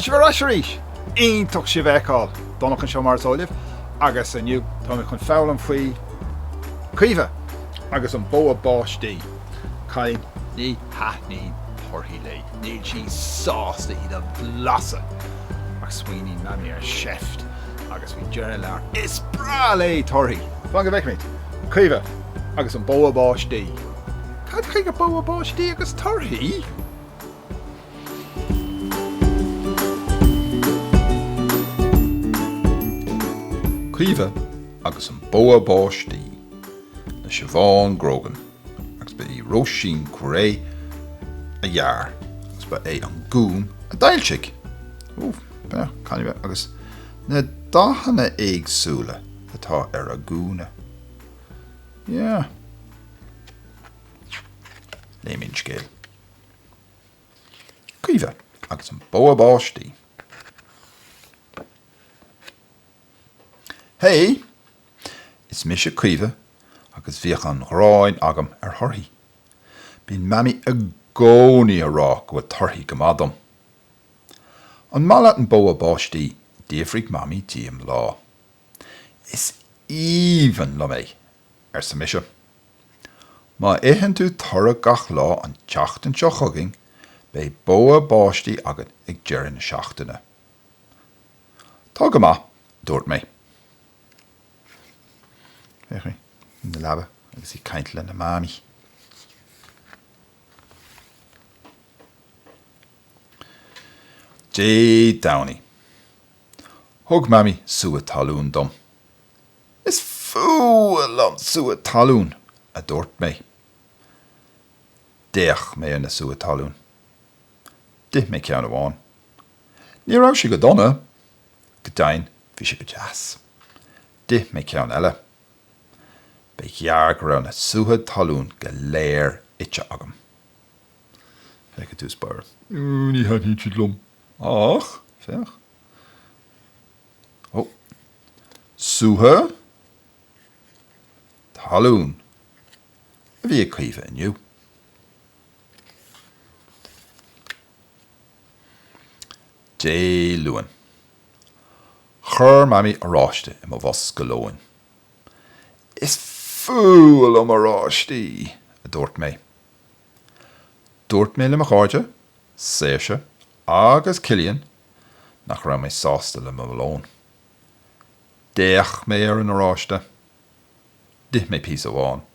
Siobhan Asherísh, iontoch si bheicáil, Donach an seomar óilibh, agus aniu, tá mé chun fálam faoi Caoimhe, agus an Bogha Báistí. Cain ní haithní torthaí lé, níl sí sásta iad an bhlasa. Ach swiney Mamaí ar sheft, agus bhí dearna lear, is breá lé torthaí. Fáin go bheicimid, Caoimhe, agus an Bogha Báistí. Cad chuig go Bogha Báistí agus torthaí? Caoimhe agus an Bogha Báistí na Siobhan Grogan agus ba í Róisin Curé a dhear agus ba é an gún a dailsigh. Bena, Caoimhe agus na dathanna éagsúla atá ar a gúna. Yeah. Léamh scéal. Caoimhe agus an Bogha Báistí. Hey, is Mise Caoimhe agus bhíoch an ráin agam ar torthaí. Bhín Mamaí a gcónaí a rá go torthaí go madam. An mala an Bogha Báistí díomhraigh Mamaí tíam lá. Is íhan le mé ar sa mise. Má éitheann tú toradh gach lá an teachtain seo chugging, bé Bogha Báistí agad ag deireadh na seachtaine. Tá go maith, dúirt mé. Na Leabhar agus í caint le na Mamaí. Downie. Thug Mamaí sua talún dom. Is fúil an sua talún a dúirt mé. Déach mé na sua talún. Dith mé ceann amháin. Ní raibh si go donna, go dainn bhí si go deas. Dith mé ceann eile. Ba ghearr go raibh na sua talún go léir ite agam. Feice tú spáir. Ní haithní siad lom. Ach, feach. Sua talún a bhí Caoimhe inniu. Luan. Chur Mamaí a ráiste I mo bhos go leoin. Is fúil am a ráistí a dúirt mé. Dúirt mé le mo cháide, séise agus cilíonn nach raibh mé sásta le mo bhlón. Déach mé ar an ráiste. Dith mé pís amháin.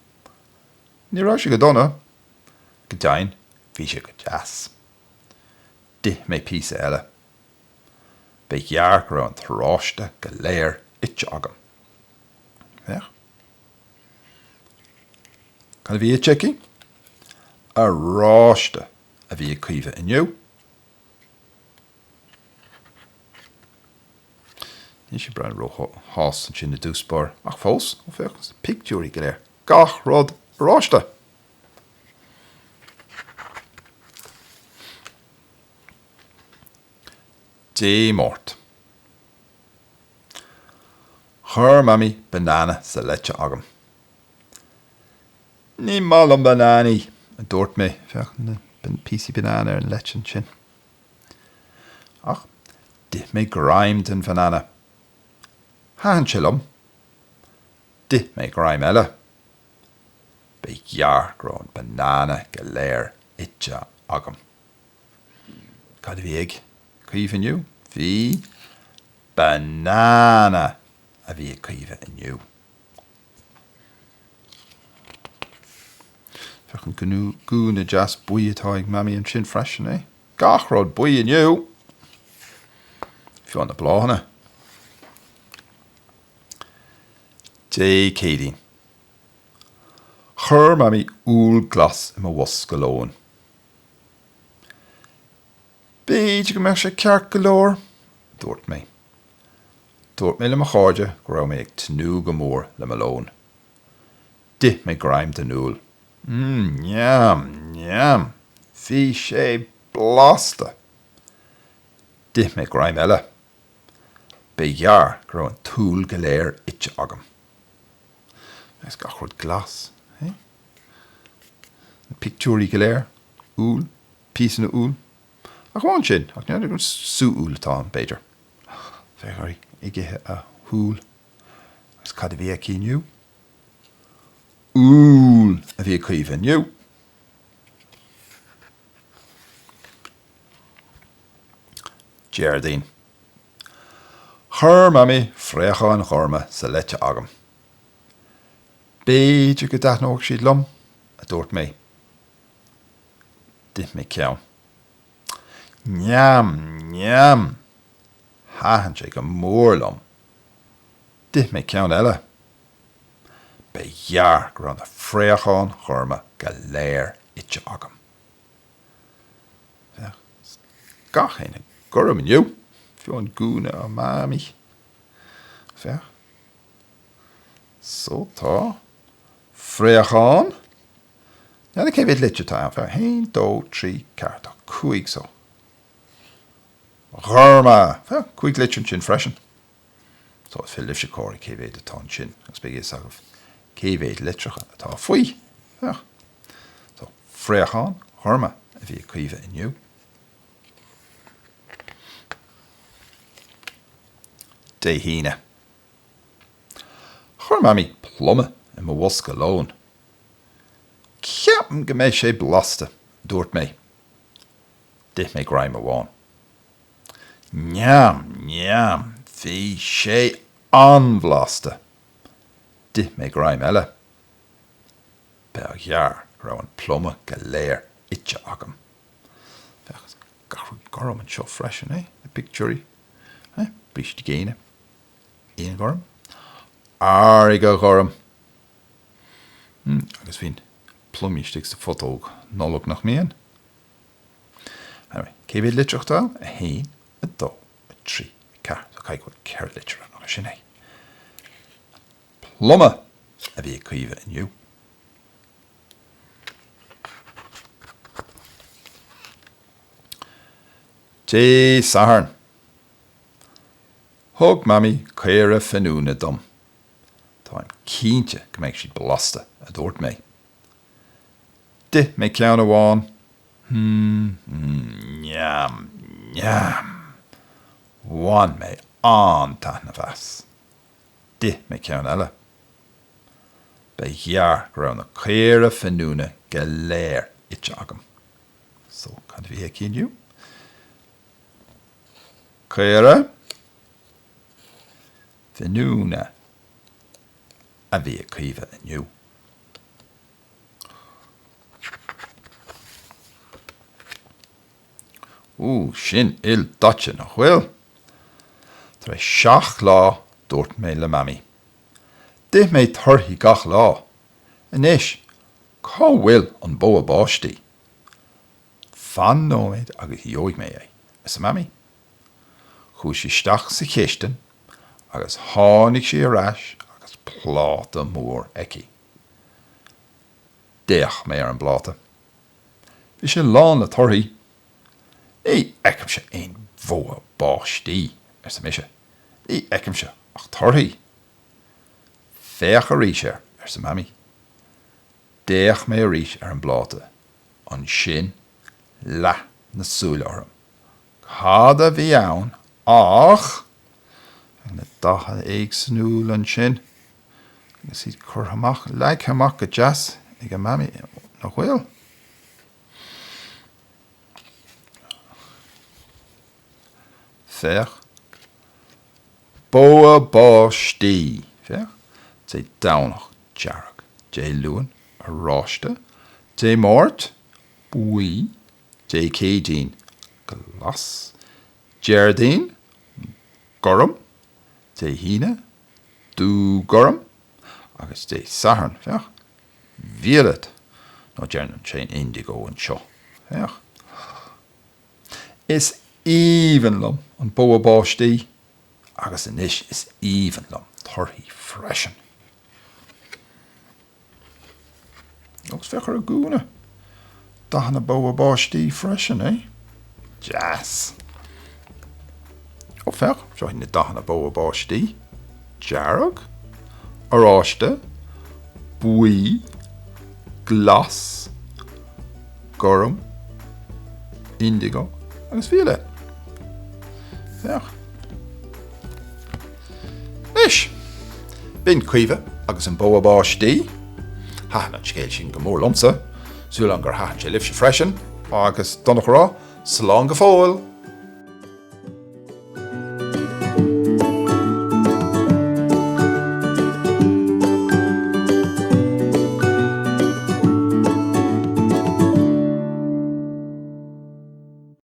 Ní raibh si go donna, go dainn bhí si go deas. Dith mé pís eile. Ba ghearr go raibh an ráiste go léir ite agam. Feach? Can bhí a checking? A ráiste a bhí Caoimhe inniu. Ní sé brean hás an sin na dúspáir ach fós ó féchas pictiúí go léir. Gach rud ráiste. Mort. Chur Mamaí banana sa leite agam. Ní mal an bananí a dúirt mé feach na písí banana ar an leite sin. Ach, dith mé graim den banana. Háan silum. Dith mé graim eile. Ba ghearr go raibh an banana go léir ite agam. Cad a bhí ag Caoimhe inniu? Bhí banana a bhí Caoimhe inniu. Fechan gúna deas buí atá ag Mamaí an sin freisin, eh? Gach rud buí inniu. Fiú an na bláhanna. Cédín. Chur Mamaí úl glas I mo bhos go leoin. Bíide go mé sé ceart go leor, dúirt mé. Dúirt mé le mo cháide go raibh mé ag tnú go mór le mo leoin. Dith mé graim den úl. Neam. Bhí sé blasta. Dith mé graim eile. Ba ghearr go raibh an túl go léir ite agam. Is gach rud glas, eh? Pictiúí go léir, úl, písanna úl. Ach bháin sin, ach nead gur súúil tá an beidir. Fecharí, ige a húl. Agus cad a bhí a cíniu. Úl a bhí a cuimhe niu. Déanann. Chur mami fréachán chorma sa leite agam. Beidir go dathnóg siad lom a dúirt mé. Dit mé ceann. Neam. Háhann sé go mór lom. Dit mé ceann eile. Behear go raibh na fréachán chorma go léir ite agam. Gach éine gurm inniu. Fiúin gúna a mami. Feach. So tá. Fréachán. Ja, dan céimhid litte tá. 1, 2, 3, 4, 5 so. Chorma. 5 litte sin freisin. So is fé lifse cóirí céimhid atá sin. Agus beag is agah céimhid litrecha atá faoi. So fréachán, chorma a bhí cuimhe inniu. Déanann. Chur mami plumme in my wasca lón. Ceapan go méid sé blasta, dúirt mé. Dit mé graim a bháin. Neam, bhí sé anblasta. Dit mé graim eile. Behear raibh an plumme go léir ite agam. Garum an seo freisin, the picture. Briste géine. Éon gurm. Ári go gurm. Agus bhín plumístig sa fotóg nolog nach mian. Anyway, céimhid litreachtáil a 1, a 2, a 3, a 4. So caiig bhfuil ceir litre nach sin é. Plumme a bhí cuimhe inniu. Dé saharn. Thug mami céire fanúna dom. Tá an cínte go méid siad blasta a dúirt mé. Dit mé ceann a bháin. Neam. Bhain mé an taithne bheas. Dit mé ceann eile. Behear go raibh na céire fanúna go léir ite agam. So, cad bhí a cíniu? Céire fanúna a bhí a cuimhe inniu. Sin il daite nach bhfuil. Tá 7 lá dúirt mé le mami. Dit mé torthaí gach lá. Inis, cá bhfuil an Bogha Báistí. Fan nóid agus dheoig mé é. Is a mami. Chúis isteach sa chéistin agus tháinig sé arás agus pláta mór eici. Déach mé ar an bláta. Bhí sé lán le torthaí. Ní eicim se ein Bogha Báistí ar sa mise. Ní eicim se ach torthaí. Féach a rís ar sa mami. Déach mé a rís ar an bláta. An sin le na súile orm. Cad a bhí ann ach na dathanna éagsúil an sin. Agus iad chur amach, leag amach go jazz ag a mami nach bhfuil. Féach. Bogha Báistí. Féach. Dé Donach dearg. Dé luan a ráiste. Dé mórt. Buí. Dé cédín. Glas. Déanann. Gurm. Dé híine. Dú gurm. Agus dé saharn. Féach. Violet. No Déanann sé indigo an seo. Féach. Is even lom an Bogha Báistí agus inis is even lom torthaí freisin. Agus fechar a gúna. Dathanna Bogha Báistí freisin, eh? Jazz. O fech, seo na dathanna Bogha Báistí. Dearg. Aráiste. Buí. Glas. Gurm. Indigo. agus bhíle. Feach. Nis, bin Caoimhe agus an Bogha Báistí, haithna scéal sin go mór lomsa, súil an gur haithn sé libh sé freisin, agus Donach rá, slán go fóil.